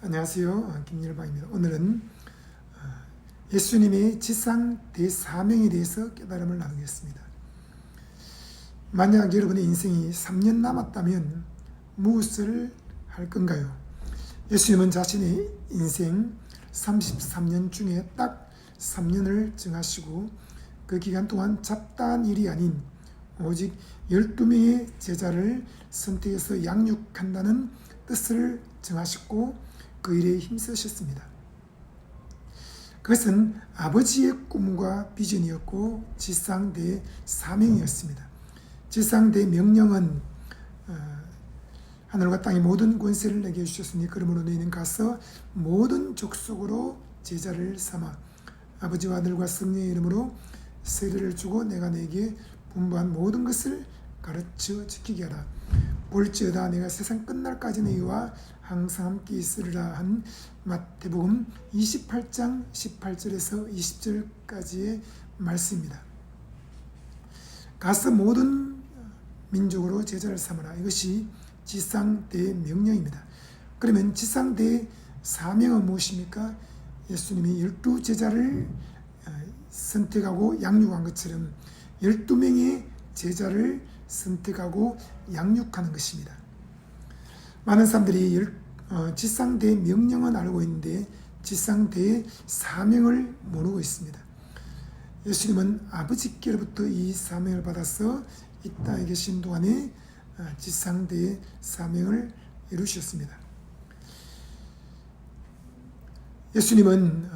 안녕하세요. 김일방입니다. 오늘은 예수님의 지상 대사명에 대해서 깨달음을 나누겠습니다. 만약 여러분의 인생이 3년 남았다면 무엇을 할 건가요? 예수님은 자신의 인생 33년 중에 딱 3년을 정하시고 그 기간 동안 잡다한 일이 아닌 오직 12명의 제자를 선택해서 양육한다는 뜻을 정하셨고 그 일에 힘쓰셨습니다. 그것은 아버지의 꿈과 비전이었고 지상대의 사명이었습니다. 지상대의 명령은 하늘과 땅의 모든 권세를 내게 주셨으니 그러므로 너희는 가서 모든 족속으로 제자를 삼아 아버지와 아들과 성령의 이름으로 세례를 주고 내가 너에게 분부한 모든 것을 가르쳐 지키게 하라. 볼지어다 내가 세상 끝날까지 너희와 항상 함께 있으리라 한 마태복음 28장 18절에서 20절까지의 말씀입니다. 가서 모든 민족으로 제자를 삼으라. 이것이 지상대의 명령입니다. 그러면 지상대의 사명은 무엇입니까? 예수님이 12제자를 선택하고 양육한 것처럼 12명의 제자를 선택하고 양육하는 것입니다. 많은 사람들이 지상대의 명령은 알고 있는데 지상대의 사명을 모르고 있습니다. 예수님은 아버지께로부터 이 사명을 받아서 이 땅에 계신 동안에 지상대의 사명을 이루셨습니다. 예수님은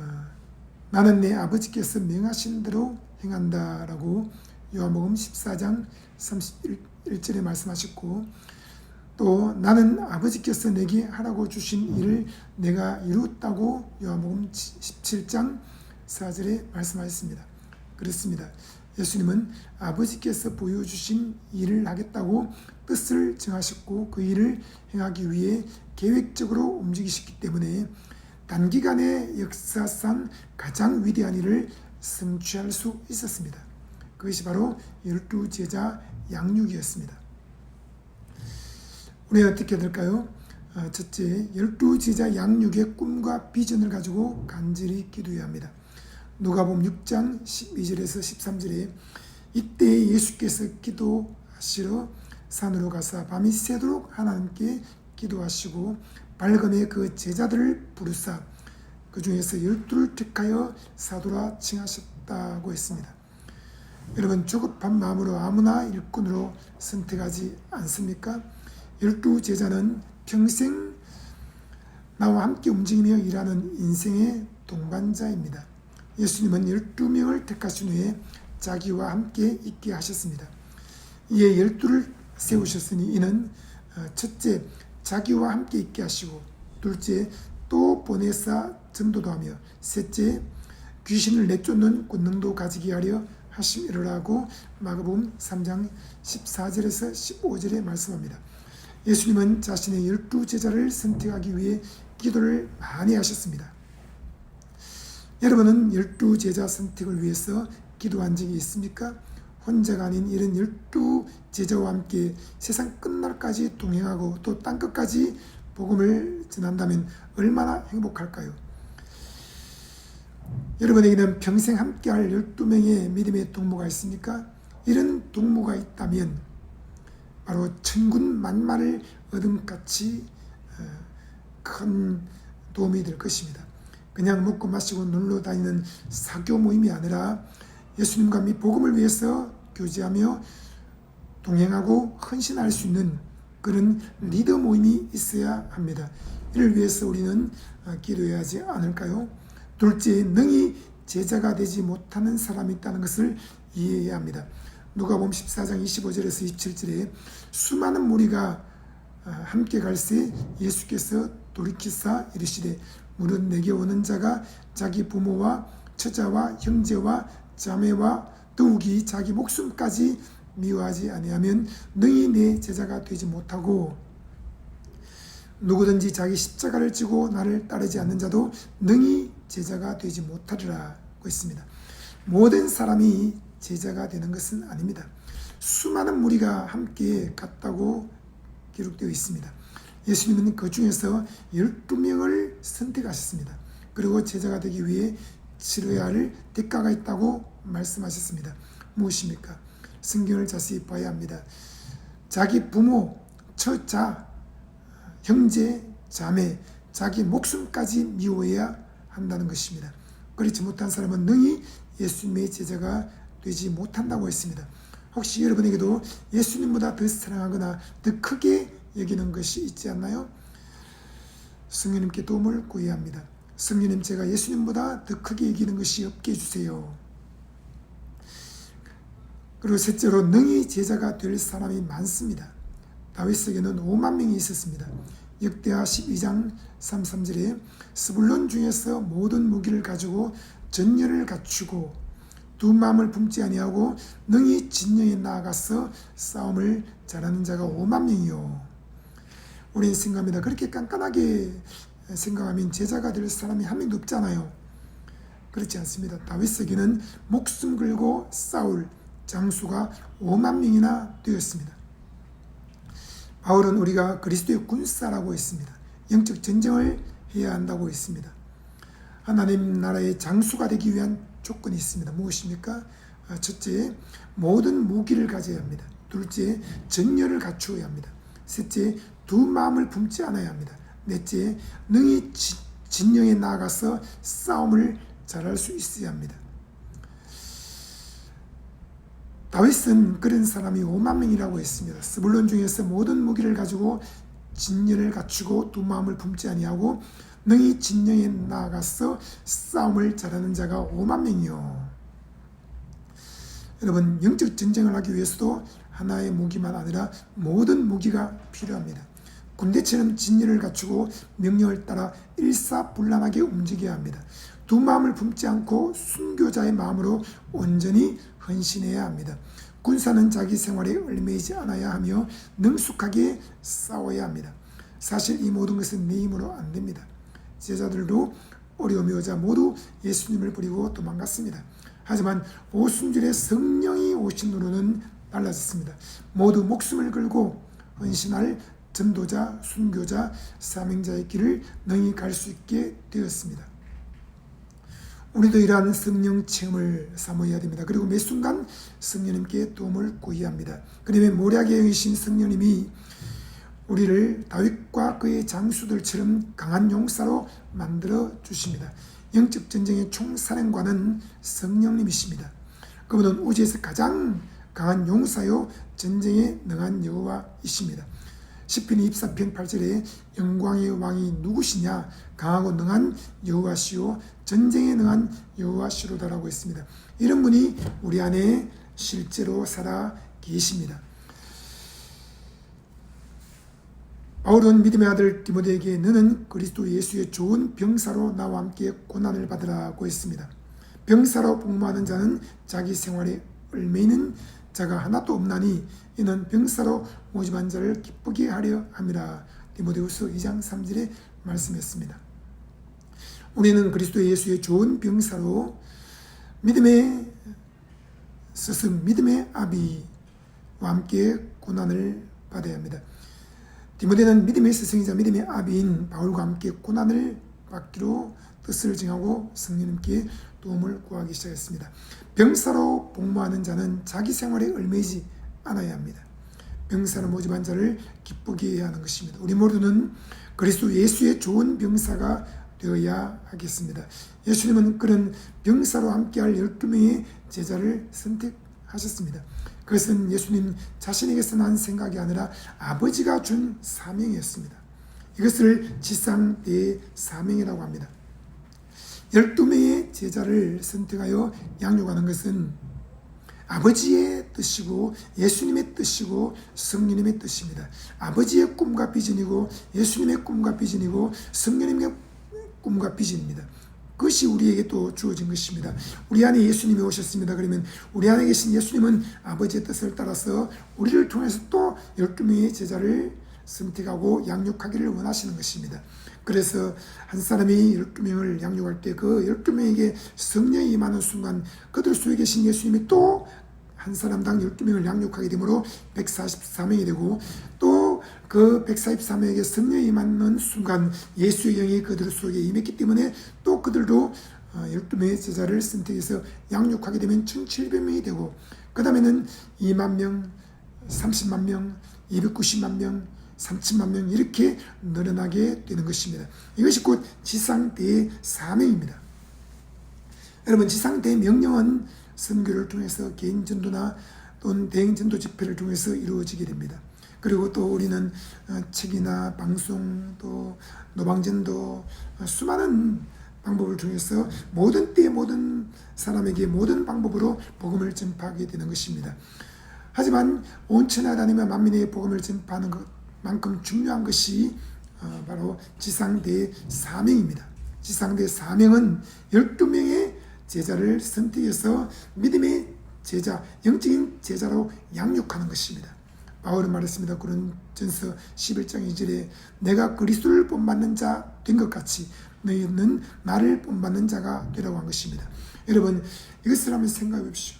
나는 내 아버지께서 명하신 대로 행한다라고 요한복음 14장 31절에 말씀하셨고 또 나는 아버지께서 내게 하라고 주신 일을 내가 이루었다고 요한복음 17장 4절에 말씀하셨습니다. 그렇습니다. 예수님은 아버지께서 보여주신 일을 하겠다고 뜻을 정하셨고 그 일을 행하기 위해 계획적으로 움직이셨기 때문에 단기간의 역사상 가장 위대한 일을 성취할 수 있었습니다. 그것이 바로 12제자 양육이었습니다. 우리는 어떻게 될까요? 첫째, 12제자 양육의 꿈과 비전을 가지고 간절히 기도해야 합니다. 누가복음 6장 12절에서 13절에 이때 예수께서 기도하시러 산으로 가사 밤이 새도록 하나님께 기도하시고 밝음에 그 제자들을 부르사 그 중에서 12를 택하여 사도라 칭하셨다고 했습니다. 여러분 조급한 마음으로 아무나 일꾼으로 선택하지 않습니까? 12제자는 평생 나와 함께 움직이며 일하는 인생의 동반자입니다. 예수님은 12명을 택하신 후에 자기와 함께 있게 하셨습니다. 이에 12를 세우셨으니 이는 첫째, 자기와 함께 있게 하시고 둘째, 또 보내사 전도도 하며 셋째, 귀신을 내쫓는 권능도 가지게 하려 하심이라고 마가복음 3장 14절에서 15절에 말씀합니다. 예수님은 자신의 12제자를 선택하기 위해 기도를 많이 하셨습니다. 여러분은 12제자 선택을 위해서 기도한 적이 있습니까? 혼자가 아닌 이런 12제자와 함께 세상 끝날까지 동행하고 또 땅끝까지 복음을 전한다면 얼마나 행복할까요? 여러분에게는 평생 함께할 12명의 믿음의 동무가 있습니까? 이런 동무가 있다면 바로 천군 만마를 얻음같이 큰 도움이 될 것입니다. 그냥 먹고 마시고 놀러 다니는 사교 모임이 아니라 예수님과 복음을 위해서 교제하며 동행하고 헌신할 수 있는 그런 리더 모임이 있어야 합니다. 이를 위해서 우리는 기도해야 하지 않을까요? 둘째, 능히 제자가 되지 못하는 사람이 있다는 것을 이해해야 합니다. 누가복음 14장 25절에서 27절에 수많은 무리가 함께 갈새 예수께서 돌이키사 이르시되 무릇 내게 오는 자가 자기 부모와 처자와 형제와 자매와 더욱이 자기 목숨까지 미워하지 아니하면 능히 내 제자가 되지 못하고 누구든지 자기 십자가를 지고 나를 따르지 않는 자도 능히 제자가 되지 못하리라고 했습니다. 모든 사람이 제자가 되는 것은 아닙니다. 수많은 무리가 함께 갔다고 기록되어 있습니다. 예수님은 그 중에서 12명을 선택하셨습니다. 그리고 제자가 되기 위해 치러야 할 대가가 있다고 말씀하셨습니다. 무엇입니까? 성경을 자세히 봐야 합니다. 자기 부모, 처자, 형제, 자매, 자기 목숨까지 미워해야 한다는 것입니다. 그렇지 못한 사람은 능히 예수님의 제자가 되지 못한다고 했습니다. 혹시 여러분에게도 예수님보다 더 사랑하거나 더 크게 여기는 것이 있지 않나요? 성령님께 도움을 구해야 합니다. 성령님, 제가 예수님보다 더 크게 여기는 것이 없게 해주세요. 그리고 셋째로 능히 제자가 될 사람이 많습니다. 다윗에게는 5만 명이 있었습니다. 역대하 12장 33절에 스불론 중에서 모든 무기를 가지고 전열을 갖추고 두 마음을 품지 아니하고 능히 진영에 나아가서 싸움을 잘하는 자가 5만 명이요. 우리는 생각합니다. 그렇게 깐깐하게 생각하면 제자가 될 사람이 한 명도 없잖아요. 그렇지 않습니다. 다윗에게는 목숨 걸고 싸울 장수가 5만 명이나 되었습니다. 바울은 우리가 그리스도의 군사라고 했습니다. 영적 전쟁을 해야 한다고 했습니다. 하나님 나라의 장수가 되기 위한 조건이 있습니다. 무엇입니까? 첫째, 모든 무기를 가져야 합니다. 둘째, 전열을 갖추어야 합니다. 셋째, 두 마음을 품지 않아야 합니다. 넷째, 능히 진영에 나아가서 싸움을 잘할 수 있어야 합니다. 다윗은 그런 사람이 5만 명이라고 했습니다. 스불론 중에서 모든 무기를 가지고 진열을 갖추고 두 마음을 품지 아니하고 능히 진영에 나아가서 싸움을 잘하는 자가 5만 명이요. 여러분, 영적 전쟁을 하기 위해서도 하나의 무기만 아니라 모든 무기가 필요합니다. 군대처럼 진열을 갖추고 명령을 따라 일사불란하게 움직여야 합니다. 두 마음을 품지 않고 순교자의 마음으로 온전히 헌신해야 합니다. 군사는 자기 생활에 얽매이지 않아야 하며 능숙하게 싸워야 합니다. 사실 이 모든 것은 내 힘으로 안 됩니다. 제자들도 어려움이 오자 모두 예수님을 버리고 도망갔습니다. 하지만 오순절에 성령이 오심으로는 달라졌습니다. 모두 목숨을 걸고 헌신할 전도자, 순교자, 사명자의 길을 능히 갈 수 있게 되었습니다. 우리도 이러한 성령 체험을 사모해야 됩니다. 그리고 매 순간 성령님께 도움을 구해야 합니다. 그러면 모략의 영이신 성령님이 우리를 다윗과 그의 장수들처럼 강한 용사로 만들어 주십니다. 영적 전쟁의 총사령관은 성령님이십니다. 그분은 우주에서 가장 강한 용사요 전쟁에 능한 여호와이십니다. 시편 24편 8절에 영광의 왕이 누구시냐? 강하고 능한 여호와시요 전쟁에 능한 여호와시로다라고 했습니다. 이런 분이 우리 안에 실제로 살아 계십니다. 바울은 믿음의 아들 디모데에게 너는 그리스도 예수의 좋은 병사로 나와 함께 고난을 받으라고 했습니다. 병사로 복무하는 자는 자기 생활에 얽매이는 자가 하나도 없나니 이는 병사로 모집한 자를 기쁘게 하려 함이라. 디모데후서 2장 3절에 말씀했습니다. 우리는 그리스도 예수의 좋은 병사로 믿음의 스승, 믿음의 아비와 함께 고난을 받아야 합니다. 디모데는 믿음의 스승이자 믿음의 아비인 바울과 함께 고난을 받기로 뜻을 정하고 성령님께 도움을 구하기 시작했습니다. 병사로 복무하는 자는 자기 생활에 얽매이지 않아야 합니다. 병사로 모집한 자를 기쁘게 해야 하는 것입니다. 우리 모두는 그리스도 예수의 좋은 병사가 되어야 하겠습니다. 예수님은 그런 병사로 함께할 12명의 제자를 선택하셨습니다. 그것은 예수님 자신에게서 난 생각이 아니라 아버지가 준 사명이었습니다. 이것을 지상대의 사명이라고 합니다. 12명의 제자를 선택하여 양육하는 것은 아버지의 뜻이고 예수님의 뜻이고 성령님의 뜻입니다. 아버지의 꿈과 비전이고 예수님의 꿈과 비전이고 성령님의 꿈과 비전입니다. 그것이 우리에게 또 주어진 것입니다. 우리 안에 예수님이 오셨습니다. 그러면 우리 안에 계신 예수님은 아버지의 뜻을 따라서 우리를 통해서 또 12명의 제자를 선택하고 양육하기를 원하시는 것입니다. 그래서 한 사람이 12명을 양육할 때 그 12명에게 성령이 임하는 순간 그들 속에 계신 예수님이 또 한 사람당 12명을 양육하게 되므로 144명이 되고 또 그 144명에게 성령이 임하는 순간 예수의 영이 그들 속에 임했기 때문에 또 그들도 12명의 제자를 선택해서 양육하게 되면 1700명이 되고, 그 다음에는 2만 명, 30만 명, 290만 명, 30만 명 이렇게 늘어나게 되는 것입니다. 이것이 곧 지상대의 사명입니다. 여러분, 지상대의 명령은 선교를 통해서 개인 전도나 또는 대행 전도 집회를 통해서 이루어지게 됩니다. 그리고 또 우리는 책이나 방송, 또 노방전도, 수많은 방법을 통해서 모든 때 모든 사람에게 모든 방법으로 복음을 전파하게 되는 것입니다. 하지만 온천하 다니며 만민에게 복음을 전파하는 것만큼 중요한 것이 바로 지상대의 사명입니다. 지상대의 사명은 12명의 제자를 선택해서 믿음의 제자, 영적인 제자로 양육하는 것입니다. 바울은 말했습니다. 고린도전서 11장 2절에 내가 그리스도를 본받는 자 된 것 같이 너희는 나를 본받는 자가 되라고 한 것입니다. 여러분, 이것을 한번 생각해 보십시오.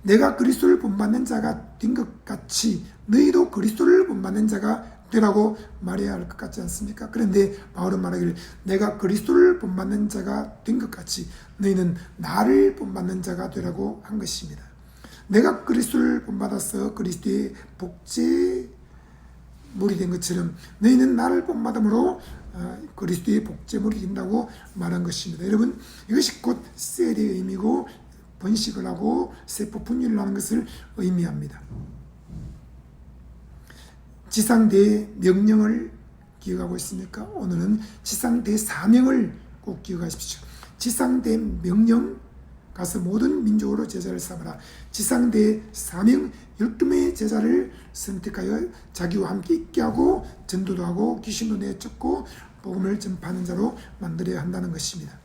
내가 그리스도를 본받는 자가 된 것 같이 너희도 그리스도를 본받는 자가 되라고 말해야 할 것 같지 않습니까? 그런데 바울은 말하기를 내가 그리스도를 본받는 자가 된 것 같이 너희는 나를 본받는 자가 되라고 한 것입니다. 내가 그리스도를 본받아서 그리스도의 복제물이 된 것처럼 너희는 나를 본받음으로 그리스도의 복제물이 된다고 말한 것입니다. 여러분, 이것이 곧 셀의 의미고 번식을 하고 세포 분열을 하는 것을 의미합니다. 지상대의 명령을 기억하고 있습니까? 오늘은 지상대의 사명을 꼭 기억하십시오. 지상대의 명령, 가서 모든 민족으로 제자를 삼으라. 지상대의 사명, 12명의 제자를 선택하여 자기와 함께 있게 하고 전도도 하고 귀신도 내쫓고 복음을 전파하는 자로 만들어야 한다는 것입니다.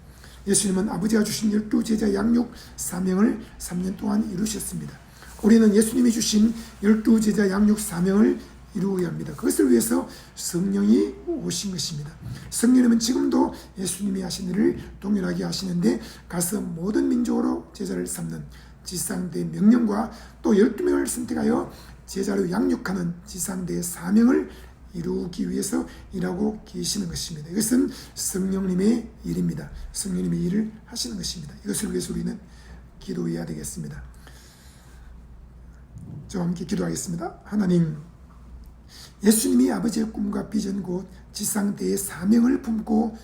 예수님은 아버지가 주신 12제자 양육 사명을 3년 동안 이루셨습니다. 우리는 예수님이 주신 12제자 양육 사명을 이루어야 합니다. 그것을 위해서 성령이 오신 것입니다. 성령님은 지금도 예수님이 하신 일을 동일하게 하시는데 가서 모든 민족으로 제자를 삼는 지상대의 명령과 또 12명을 선택하여 제자로 양육하는 지상대의 사명을 이루기 위해서 일하고 계시는 것입니다. 이것은 성령님의 일입니다. 성령님의 일을 하시는 것입니다. 이것을 위해서 우리는 기도해야 되겠습니다. 저와 함께 기도하겠습니다. 하나님, 예수님이 아버지의 꿈과 비전 곧 지상대의 사명을 품고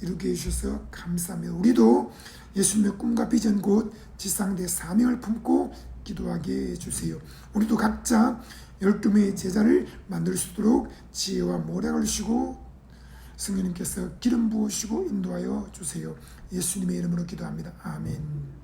이루게 해주셔서 감사합니다. 우리도 예수님의 꿈과 비전 곧 지상대의 사명을 품고 기도하게 해주세요. 우리도 각자 12명의 제자를 만들 수 있도록 지혜와 모략을 주시고 성령님께서 기름 부으시고 인도하여 주세요. 예수님의 이름으로 기도합니다. 아멘.